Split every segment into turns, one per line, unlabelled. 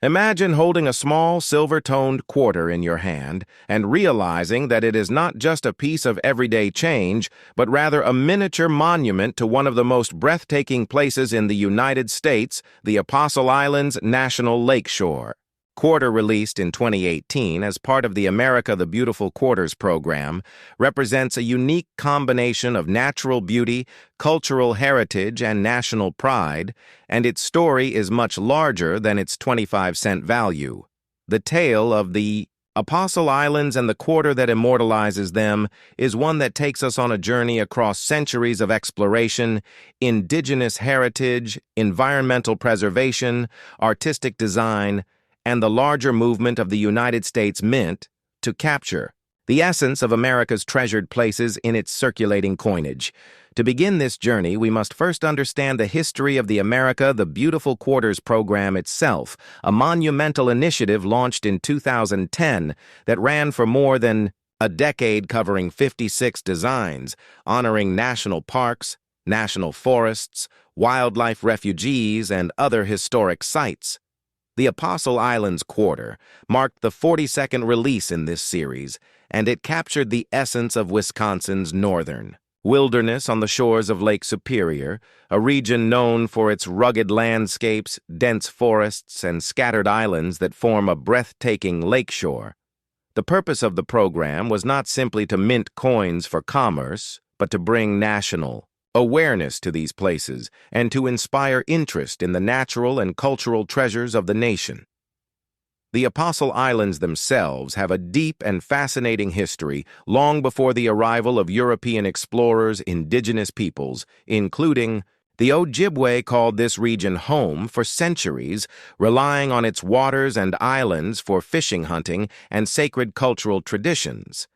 Imagine holding a small silver-toned quarter in your hand and realizing that it is not just a piece of everyday change, but rather a miniature monument to one of the most breathtaking places in the United States, the Apostle Islands National Lakeshore. Quarter, released in 2018 as part of the America the Beautiful Quarters program, represents a unique combination of natural beauty, cultural heritage, and national pride, and its story is much larger than its 25-cent value. The tale of the Apostle Islands and the quarter that immortalizes them is one that takes us on a journey across centuries of exploration, indigenous heritage, environmental preservation, artistic design, and the larger movement of the United States Mint to capture the essence of America's treasured places in its circulating coinage. To begin this journey, we must first understand the history of the America the Beautiful Quarters program itself, a monumental initiative launched in 2010 that ran for more than a decade, covering 56 designs, honoring national parks, national forests, wildlife refuges, and other historic sites. The Apostle Islands Quarter marked the 42nd release in this series, and it captured the essence of Wisconsin's northern wilderness on the shores of Lake Superior, a region known for its rugged landscapes, dense forests, and scattered islands that form a breathtaking lakeshore. The purpose of the program was not simply to mint coins for commerce, but to bring national awareness to these places and to inspire interest in the natural and cultural treasures of the nation. The Apostle Islands themselves have a deep and fascinating history long before the arrival of European explorers, indigenous peoples, including the Ojibwe called this region home for centuries, relying on its waters and islands for fishing, hunting, and sacred cultural traditions.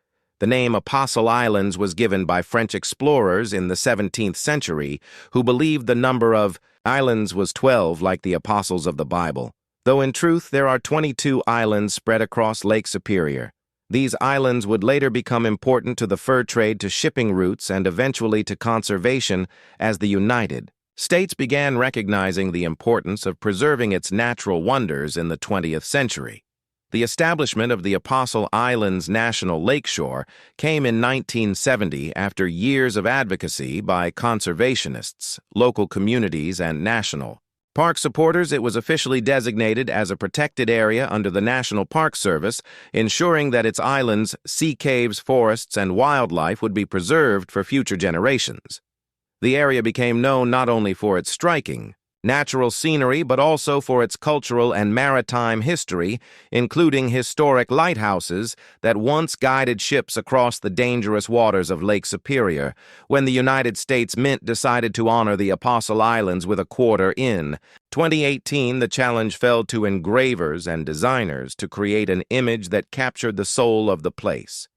The name Apostle Islands was given by French explorers in the 17th century who believed the number of islands was 12 like the apostles of the Bible, though in truth there are 22 islands spread across Lake Superior. These islands would later become important to the fur trade, to shipping routes, and eventually to conservation as the United States began recognizing the importance of preserving its natural wonders in the 20th century. The establishment of the Apostle Islands National Lakeshore came in 1970 after years of advocacy by conservationists, local communities, and national park supporters. It was officially designated as a protected area under the National Park Service, ensuring that its islands, sea caves, forests, and wildlife would be preserved for future generations. The area became known not only for its striking natural scenery, but also for its cultural and maritime history, including historic lighthouses that once guided ships across the dangerous waters of Lake Superior. When the United States Mint decided to honor the Apostle Islands with a quarter in 2018, the challenge fell to engravers and designers to create an image that captured the soul of the place.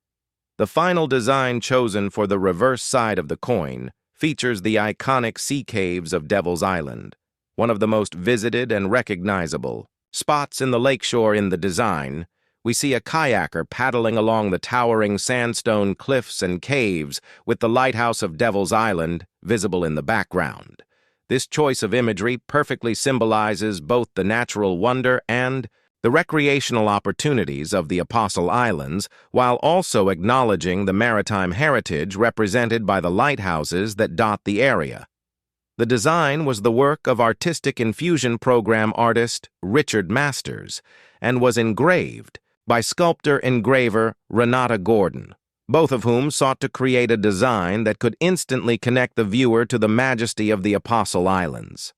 The final design chosen for the reverse side of the coin features the iconic sea caves of Devil's Island, one of the most visited and recognizable spots in the lakeshore. In the design, we see a kayaker paddling along the towering sandstone cliffs and caves with the lighthouse of Devil's Island visible in the background. This choice of imagery perfectly symbolizes both the natural wonder and the recreational opportunities of the Apostle Islands, while also acknowledging the maritime heritage represented by the lighthouses that dot the area. The design was the work of Artistic Infusion Program artist Richard Masters and was engraved by sculptor-engraver Renata Gordon, both of whom sought to create a design that could instantly connect the viewer to the majesty of the Apostle Islands.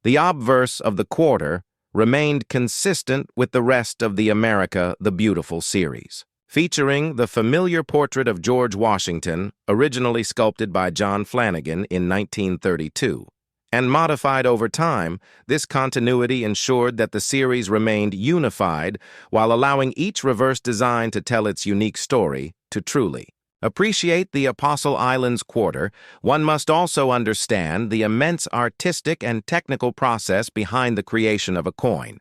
The obverse of the quarter remained consistent with the rest of the America the Beautiful series, featuring the familiar portrait of George Washington, originally sculpted by John Flanagan in 1932. And modified over time, this continuity ensured that the series remained unified while allowing each reverse design to tell its unique story. To truly appreciate the Apostle Islands Quarter, one must also understand the immense artistic and technical process behind the creation of a coin.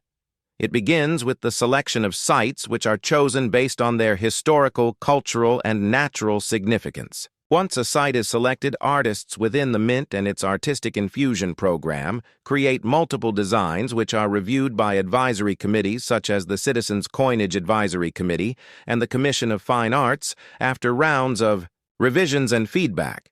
It begins with the selection of sites which are chosen based on their historical, cultural, and natural significance. Once a site is selected, artists within the Mint and its Artistic Infusion program create multiple designs which are reviewed by advisory committees such as the Citizens Coinage Advisory Committee and the Commission of Fine Arts after rounds of revisions and feedback.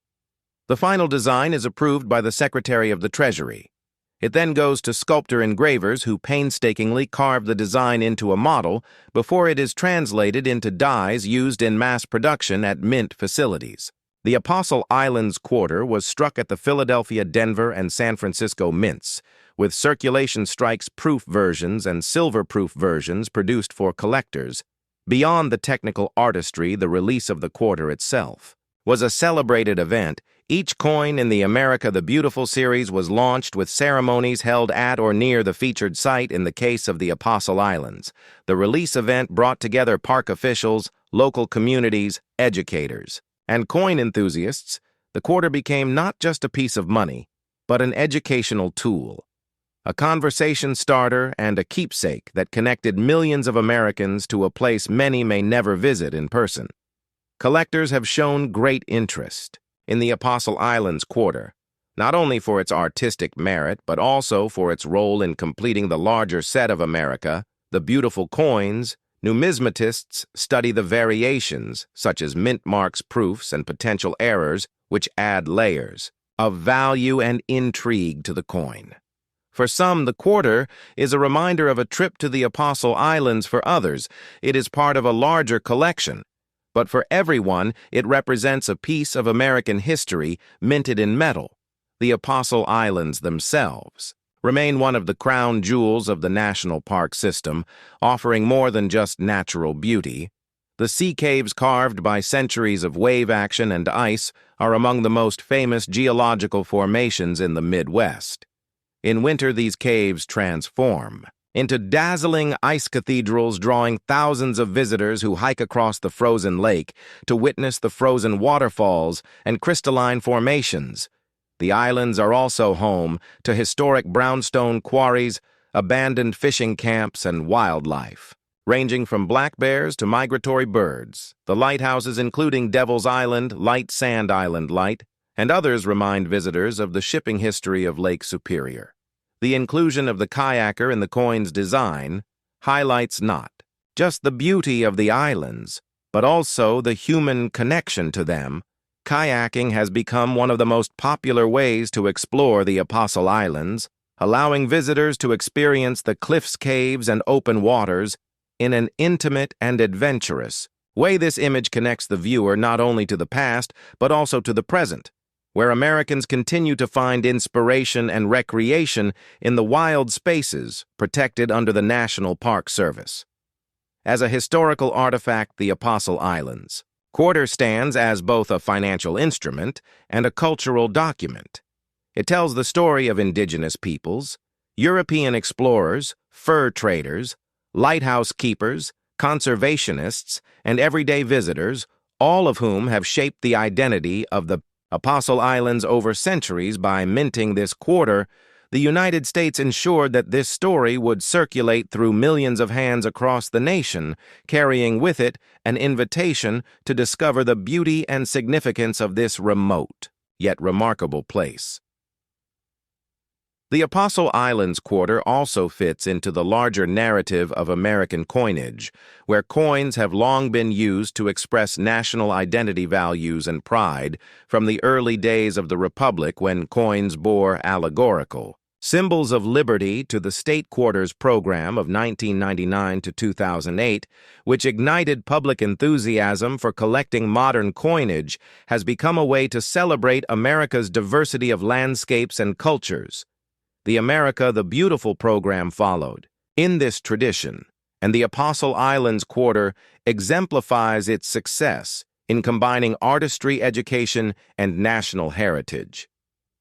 The final design is approved by the Secretary of the Treasury. It then goes to sculptor-engravers who painstakingly carve the design into a model before it is translated into dies used in mass production at Mint facilities. The Apostle Islands Quarter was struck at the Philadelphia, Denver, and San Francisco Mints, with circulation strikes proof versions and silver-proof versions produced for collectors. Beyond the technical artistry, the release of the quarter itself was a celebrated event. Each coin in the America the Beautiful series was launched with ceremonies held at or near the featured site in the case of the Apostle Islands. The release event brought together park officials, local communities, educators, and coin enthusiasts. The quarter became not just a piece of money, but an educational tool, a conversation starter and a keepsake that connected millions of Americans to a place many may never visit in person. Collectors have shown great interest in the Apostle Islands Quarter, not only for its artistic merit, but also for its role in completing the larger set of America, the Beautiful coins. Numismatists study the variations, such as mint marks, proofs, and potential errors, which add layers of value and intrigue to the coin. For some, the quarter is a reminder of a trip to the Apostle Islands. For others, it is part of a larger collection. But for everyone, it represents a piece of American history minted in metal. The Apostle Islands themselves remain one of the crown jewels of the national park system, offering more than just natural beauty. The sea caves carved by centuries of wave action and ice are among the most famous geological formations in the Midwest. In winter, these caves transform into dazzling ice cathedrals, drawing thousands of visitors who hike across the frozen lake to witness the frozen waterfalls and crystalline formations. The islands are also home to historic brownstone quarries, abandoned fishing camps, and wildlife, ranging from black bears to migratory birds. The lighthouses, including Devil's Island, Light Sand Island Light, and others, remind visitors of the shipping history of Lake Superior. The inclusion of the kayaker in the coin's design highlights not just the beauty of the islands, but also the human connection to them. Kayaking has become one of the most popular ways to explore the Apostle Islands, allowing visitors to experience the cliffs, caves, and open waters in an intimate and adventurous way. This image connects the viewer not only to the past, but also to the present, where Americans continue to find inspiration and recreation in the wild spaces protected under the National Park Service. As a historical artifact, the Apostle Islands Quarter stands as both a financial instrument and a cultural document. It tells the story of indigenous peoples, European explorers, fur traders, lighthouse keepers, conservationists, and everyday visitors, all of whom have shaped the identity of the Apostle Islands over centuries. By minting this quarter, the United States ensured that this story would circulate through millions of hands across the nation, carrying with it an invitation to discover the beauty and significance of this remote, yet remarkable place. The Apostle Islands Quarter also fits into the larger narrative of American coinage, where coins have long been used to express national identity, values, and pride, from the early days of the Republic when coins bore allegorical symbols of liberty to the State Quarters program of 1999 to 2008, which ignited public enthusiasm for collecting modern coinage, has become a way to celebrate America's diversity of landscapes and cultures. The America the Beautiful program followed in this tradition, and the Apostle Islands Quarter exemplifies its success in combining artistry, education, and national heritage.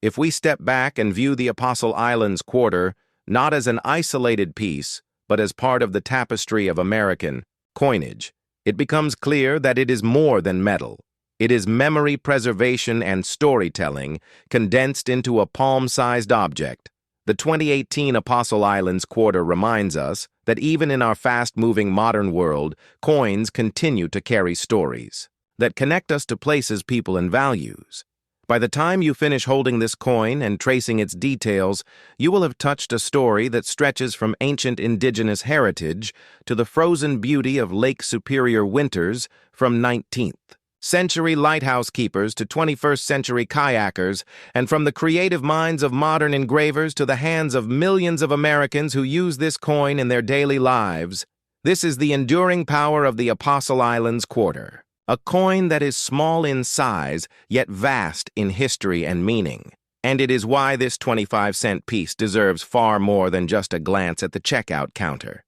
If we step back and view the Apostle Islands Quarter not as an isolated piece, but as part of the tapestry of American coinage, it becomes clear that it is more than metal. It is memory preservation and storytelling condensed into a palm-sized object. The 2018 Apostle Islands Quarter reminds us that even in our fast-moving modern world, coins continue to carry stories. that connect us to places, people, and values. By the time you finish holding this coin and tracing its details, you will have touched a story that stretches from ancient indigenous heritage to the frozen beauty of Lake Superior winters, from 19th century lighthouse keepers to 21st century kayakers, and from the creative minds of modern engravers to the hands of millions of Americans who use this coin in their daily lives. This is the enduring power of the Apostle Islands quarter. A coin that is small in size, yet vast in history and meaning. And it is why this 25-cent piece deserves far more than just a glance at the checkout counter.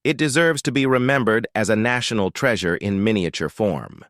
It deserves to be remembered as a national treasure in miniature form.